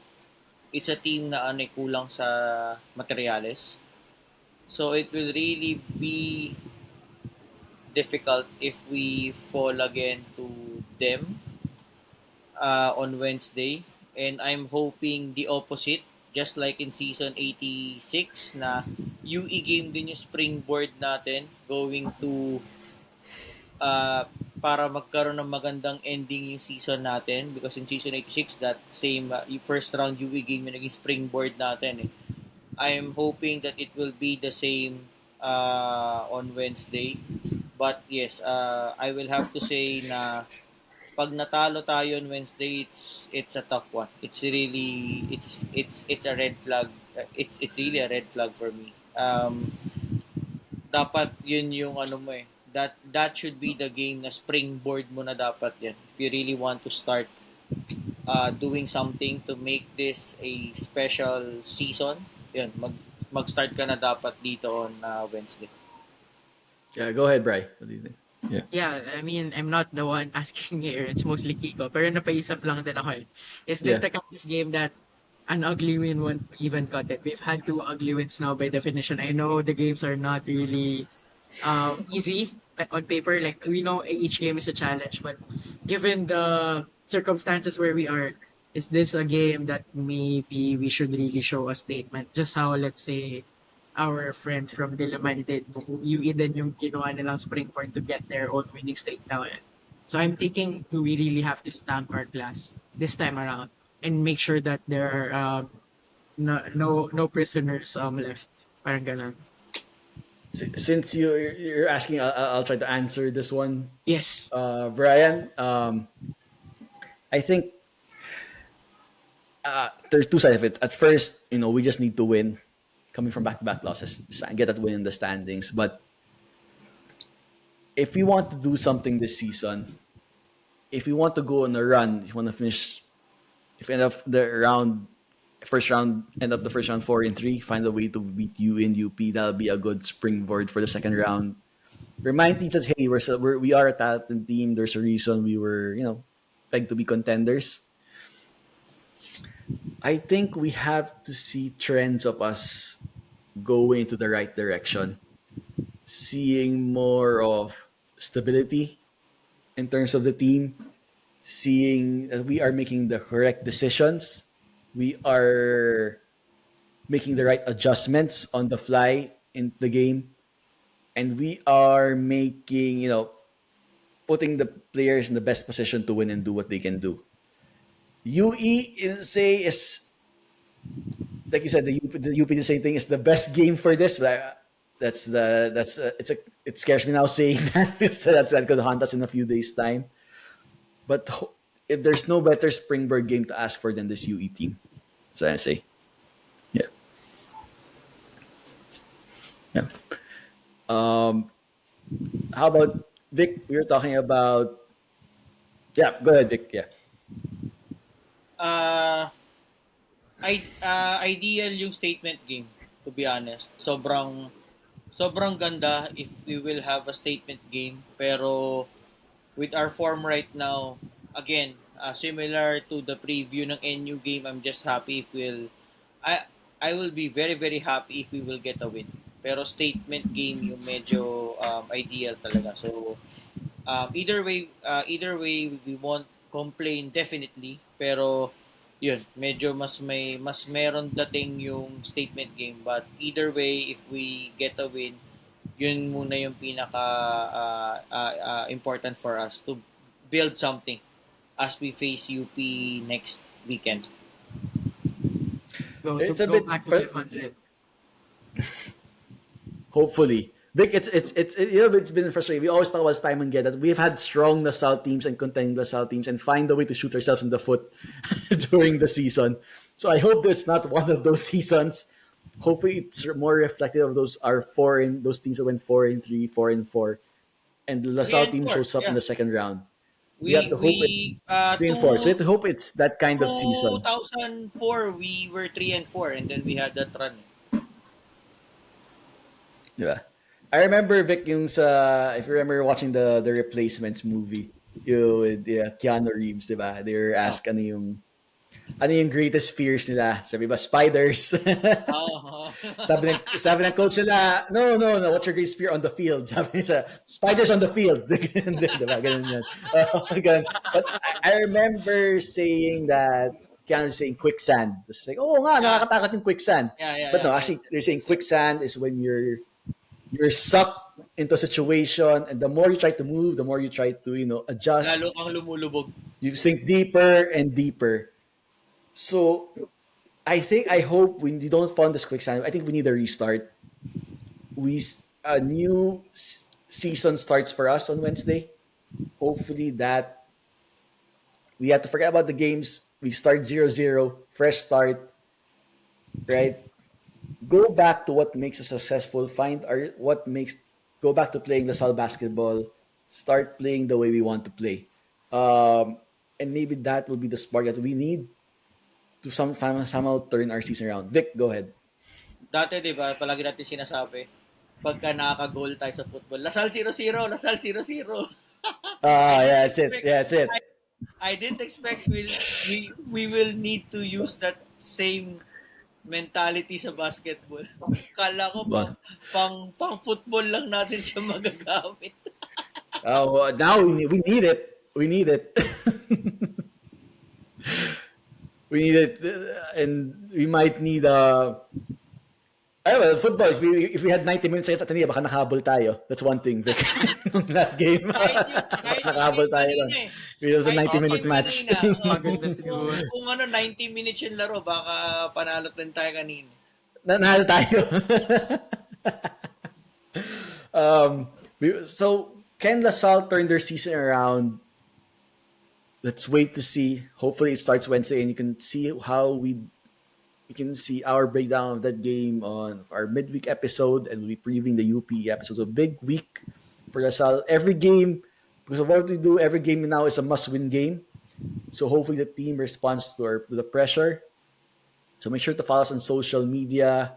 it's a team na ano, kulang sa materyales. So it will really be difficult if we fall again to them on Wednesday. And I'm hoping the opposite, just like in season 86 na UE game din yung springboard natin going to uh, para magkaroon ng magandang ending yung season natin, because in season 86 that same yung first round UE game yung naging springboard natin eh. I'm hoping that it will be the same on Wednesday. But yes, I will have to say na pag natalo tayo on Wednesday, it's a tough one. It's really it's a red flag. It's really a red flag for me. Dapat yun yung ano mo eh. That should be the game na springboard mo na dapat yan. If you really want to start doing something to make this a special season, yun, mag-start ka na dapat dito on Wednesday. Yeah, go ahead, Bri. What do you think? Yeah. Yeah, I mean, I'm not the one asking here. It's mostly Kiko. Pero napaisip lang din ako eh. Is this Yeah. the kind of game that an ugly win won't even cut it? We've had two ugly wins now by definition. I know the games are not really easy on paper. Like, we know each game is a challenge, but given the circumstances where we are, is this a game that maybe we should really show a statement? Just how, let's say, our friends from Diliman did. Yung din yung ginawa nilang springboard to get their own winning streak now. So I'm thinking, do we really have to stamp our glass this time around and make sure that there are no prisoners left? Parang ganun. Since you're asking, I'll try to answer this one. Yes. Brian, I think there's two sides of it. At first, we just need to win, coming from back-to-back losses, get that win in the standings. But if we want to do something this season, if we want to go on a run, if we want to finish, if we end up the round first round, end up the first round 4-3, find a way to beat you in UP. That'll be a good springboard for the second round. Remind teams that hey, we are a talented team. There's a reason we were pegged to be contenders. I think we have to see trends of us going into the right direction, seeing more of stability in terms of the team, seeing that we are making the correct decisions, we are making the right adjustments on the fly in the game, and we are making, putting the players in the best position to win and do what they can do. Say is like you said, the UP the same thing is the best game for this. But it scares me now saying that that could haunt us in a few days time. But if there's no better springboard game to ask for than this UE team, so I say, yeah, yeah. How about Vic? We were talking about. Yeah, go ahead, Vic. Yeah. Ideal yung statement game, to be honest. Sobrang ganda if we will have a statement game, pero with our form right now, again, similar to the preview ng NU game, I'm just happy if I will be very very happy if we will get a win. Pero statement game yung medyo ideal talaga. So either way we won't complain definitely, pero yun, medyo mas meron dating yung statement game, but either way if we get a win, yun muna yung pinaka important for us to build something as we face UP next weekend. It's a Go bit back to 500. hopefully. Vic, it's it's been frustrating. We always talk about this time and again that we've had strong LaSalle teams and contending LaSalle teams and find a way to shoot ourselves in the foot during the season. So I hope that it's not one of those seasons. Hopefully, it's more reflective of those teams that went 4-3, 4-4, and the LaSalle team 3-4, shows up in yeah. the second round. We have to hope we 3-4. So you have to hope it's that kind of season. 2004 we were 3-4 and then we had that run. Yeah. I remember Vic yung sa if you remember watching the Replacements movie, with Keanu Reeves, diba? They were asked ano yung greatest fears nila. Sabi ba spiders. Oh. sabi ng coach nila, no, what's your greatest fear on the field? Sabi niya, spiders on the field. Diba? Ganun yan. Ganun. But I remember saying that Keanu saying quicksand. It's like, oh nga, nakakatakot yung quicksand. Yeah, But no, actually, they're saying quicksand is when you're sucked into a situation, and the more you try to move, the more you try to adjust. Lalo kang lumulubog. You sink deeper and deeper. So, I hope we don't fall in this quicksand. I think we need a restart. A new season starts for us on Wednesday. Hopefully that we have to forget about the games. We start 0-0, fresh start, right? Go back to what makes us successful. Go back to playing LaSalle basketball. Start playing the way we want to play. And maybe that will be the spark that we need to somehow turn our season around. Vic, go ahead. Dati, di ba, palagi natin sinasabi, pagka nakaka-goal tayo sa football, Lasal 0-0, Lasal 0-0. Yeah, that's it. I didn't expect we will need to use that same mentality sa basketball. Kala ko pang football lang natin siya magagamit. Now we need it. We need it. We need it, and we might need football. If we had 90 minutes at baka nakahabol tayo. That's one thing. Last game, nakahabol tayo. It was a 90-minute match. Kung 90 minutes yung laro, baka panalo din tayo kanina. Nanalo tayo. So, can LaSalle turn their season around? Let's wait to see. Hopefully, it starts Wednesday, and you can see our breakdown of that game on our midweek episode, and we'll be previewing the UP episode. So, a big week for LaSalle. Every game, because of what we do, every game now is a must-win game. So, hopefully, the team responds to the pressure. So make sure to follow us on social media,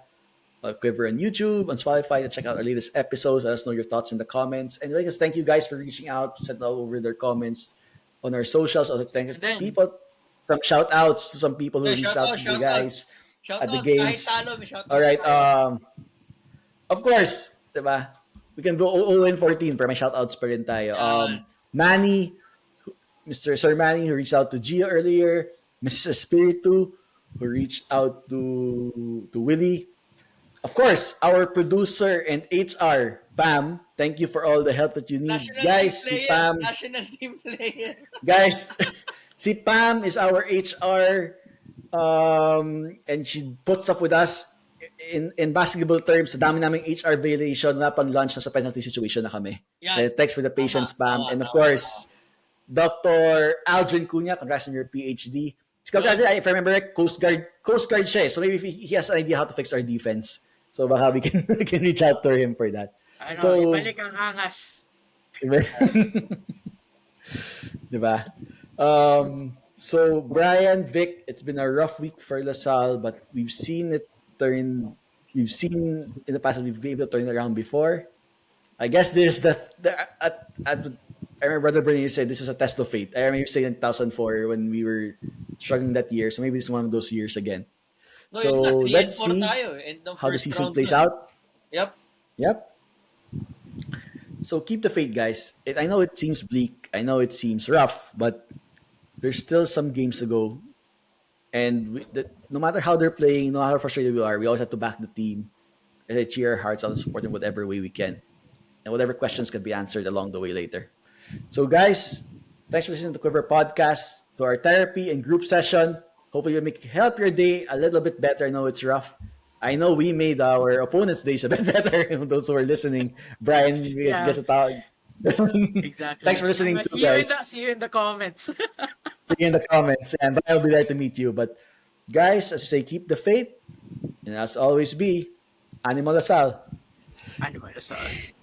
Quiver on YouTube, on Spotify, to check out our latest episodes. Let us know your thoughts in the comments. And like, thank you guys for reaching out, sending over their comments on our socials. Also, thank And then, people, some shout outs to some people who Yeah, reached shout out out, to you shout out. guys Shout at the out, kahit games. talo, may shout out. All right. Of course, diba? We can go 0-14 pero may shoutouts pa rin tayo. Manny, Mr. Sir Manny, who reached out to Gio earlier. Mrs. Espiritu, who reached out to Willie. Of course, our producer and HR, Pam. Thank you for all the help that you need. National Guys, team si player. Pam. National team player. Guys, si Pam is our HR, and she puts up with us in basketball terms. Sa dami naming HR violation, na pang lunch na sa penalty situation na kami. Yan. Thanks for the patience, Pam. Tama, And of tama, course, Dr. Aldrin Cunha, congrats on your PhD. If I remember right, Coast Guard siya. So maybe he has an idea how to fix our defense. So baka we can reach out to him for that. So, ibalik ang angas. Diba? So Brian, Vic, it's been a rough week for LaSalle, but we've seen it turn. We've seen in the past that we've been able to turn it around before. I guess this is I remember Brother Bernie said this was a test of fate. I remember you saying in 2004 when we were struggling that year. So maybe it's one of those years again. No, So yun nga, 3 let's and 4 see tayo, end of how the first season round plays na. out. Yep. So keep the faith, guys. I know it seems bleak. I know it seems rough, but there's still some games to go. And no matter how they're playing, no matter how frustrated we are, we always have to back the team and cheer our hearts out and support them whatever way we can. And whatever questions can be answered along the way later. So, guys, thanks for listening to Quiver Podcast, to our therapy and group session. Hopefully, we help your day a little bit better. I know it's rough. I know we made our opponents' days a bit better. Those who are listening, Brian gets a tawag. Exactly. Thanks for listening to guys. See you in the comments. See you in the comments, and I'll be there to meet you. But guys, as you say, keep the faith, and as always, be Animal Asal. Ano ba, sorry.